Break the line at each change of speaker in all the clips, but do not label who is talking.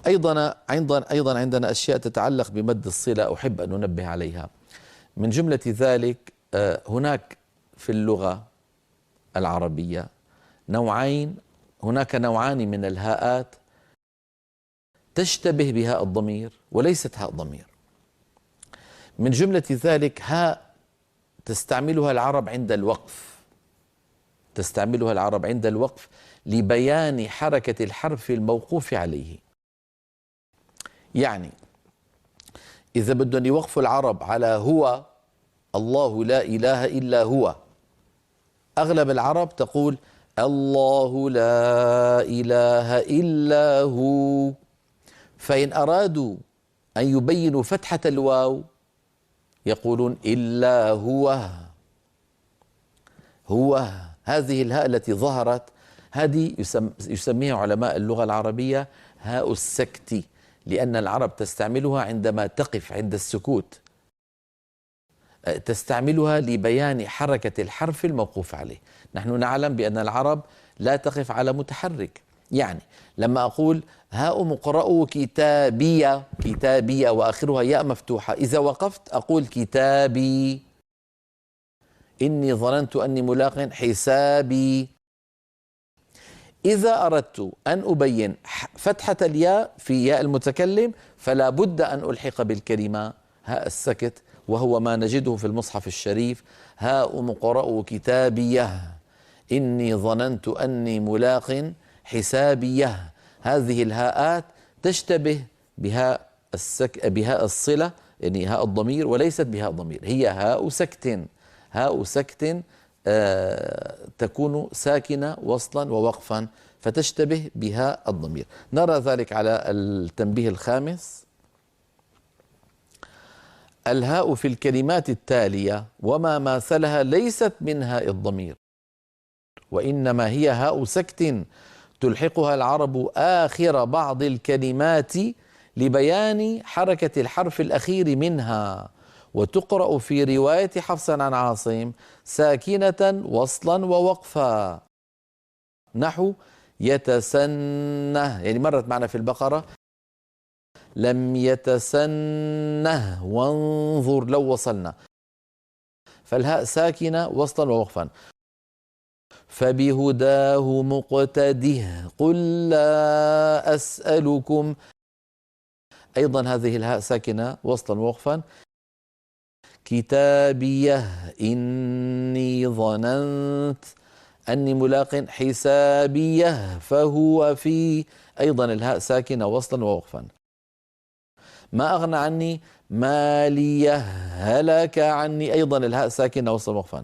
أيضا عندنا أشياء تتعلق بمد الصلة أحب أن ننبه عليها. من جملة ذلك هناك في اللغة العربية هناك نوعان من الهاءات تشتبه بهاء الضمير وليست هاء ضمير. من جملة ذلك هاء تستعملها العرب عند الوقف لبيان حركة الحرف الموقوف عليه. يعني إذا بدهم يوقفوا العرب على هو الله لا إله إلا هو، أغلب العرب تقول الله لا إله إلا هو. فإن أرادوا أن يبينوا فتحة الواو يقولون إلا هو. هذه الهاء التي ظهرت هذه يسميها علماء اللغة العربية هاء السكت، لأن العرب تستعملها عندما تقف عند السكوت، تستعملها لبيان حركة الحرف الموقوف عليه. نحن نعلم بأن العرب لا تقف على متحرك. يعني لما أقول هاؤم اقرأوا كتابية وآخرها ياء مفتوحة، إذا وقفت أقول كتابي، إني ظننت أني ملاق حسابي. إذا أردت أن أبين فتحة الياء في ياء المتكلم فلا بد أن ألحق بالكلمة هاء السكت، وهو ما نجده في المصحف الشريف: هاؤم اقرأوا كتابيه إني ظننت أني ملاق حسابيه. هذه الهاءات تشتبه بهاء الصلة، يعني هاء الضمير، وليست بهاء ضمير، هي هاء سكت تكون ساكنة وصلا ووقفا، فتشتبه بهاء الضمير. نرى ذلك على التنبيه الخامس: الهاء في الكلمات التالية وما ماثلها ليست من هاء الضمير، وإنما هي هاء سكت تلحقها العرب آخر بعض الكلمات لبيان حركة الحرف الأخير منها، وتقرأ في رواية حفص عن عاصم ساكنة وصلا ووقفا، نحو يتسنه، يعني مرت معنا في البقرة لم يتسنه وانظر لو وصلنا، فالهاء ساكنة وصلا ووقفا. فبهداه مقتده قل لا أسألكم، أيضا هذه الهاء ساكنة وصلا ووقفا. كتابيه إني ظننت أني ملاق حسابيه فهو في، أيضا الهاء ساكنة وصلا ووقفا. ما أغنى عني ماليه هلك عني، أيضا الهاء ساكنة وصلا ووقفا.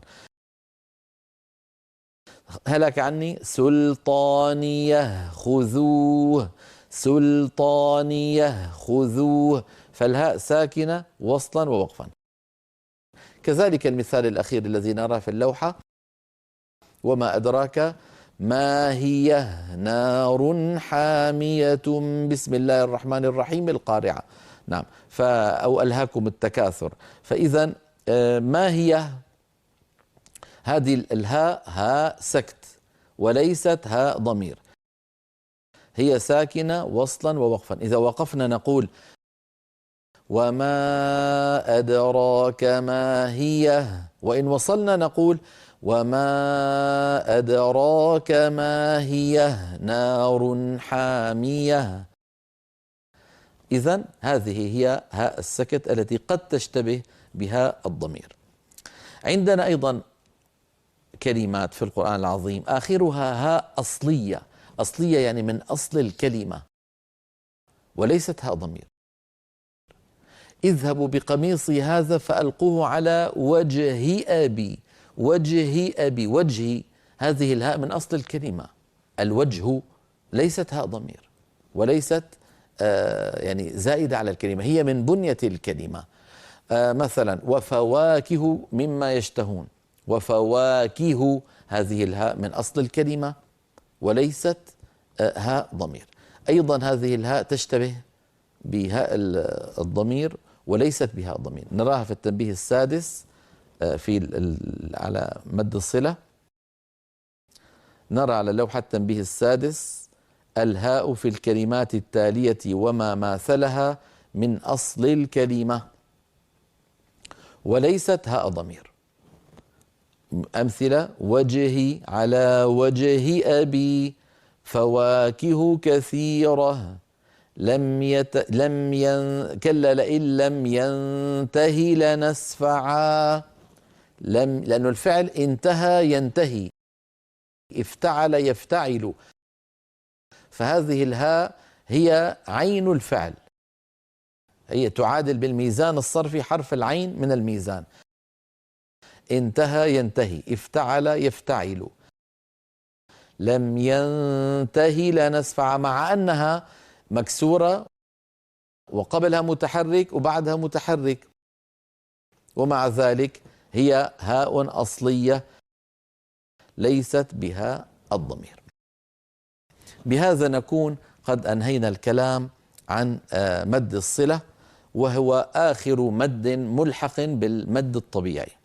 هلك عني سلطانيه خذوه، سلطانيه خذوه، فالهاء ساكنة وصلا ووقفا. كذلك المثال الأخير الذي نراه في اللوحة: وما أدراك ما هي نار حامية بسم الله الرحمن الرحيم القارعة. نعم، أو ألهاكم التكاثر. فإذا ما هي هذه الهاء؟ هاء سكت وليست هاء ضمير، هي ساكنة وصلا ووقفا. إذا وقفنا نقول وما أدراك ما هي، وإن وصلنا نقول وما أدراك ما هي نار حامية. إذن هذه هي هاء السكت التي قد تشتبه بهاء الضمير. عندنا أيضا كلمات في القرآن العظيم آخرها هاء أصلية يعني من أصل الكلمة، وليست هاء ضمير. اذهبوا بقميصي هذا فألقوه على وجه أبي، وجهي، هذه الهاء من أصل الكلمة. الوجه ليست هاء ضمير وليست يعني زائدة على الكلمة، هي من بنية الكلمة. مثلا وفواكه مما يشتهون، وفواكه، هذه الهاء من أصل الكلمة وليست هاء ضمير. أيضا هذه الهاء تشتبه بهاء الضمير وليست بهاء الضمير. نراها في التنبيه السادس على مد الصلة. نرى على لوحة التنبيه السادس الهاء في الكلمات التالية وما ماثلها من أصل الكلمة، وليست هاء ضمير. أمثلة: وجهي على وجه أبي، فواكه كثيرة، كلا لئن لم ينتهي لنسفعا. لأن الفعل انتهى ينتهي، افتعل يفتعل، فهذه الهاء هي عين الفعل، هي تعادل بالميزان الصرفي حرف العين من الميزان. انتهى ينتهي، افتعل يفتعل، لم ينتهي لنسفع، مع أنها مكسورة وقبلها متحرك وبعدها متحرك، ومع ذلك هي هاء أصلية ليست بها الضمير. بهذا نكون قد أنهينا الكلام عن مد الصلة، وهو آخر مد ملحق بالمد الطبيعي.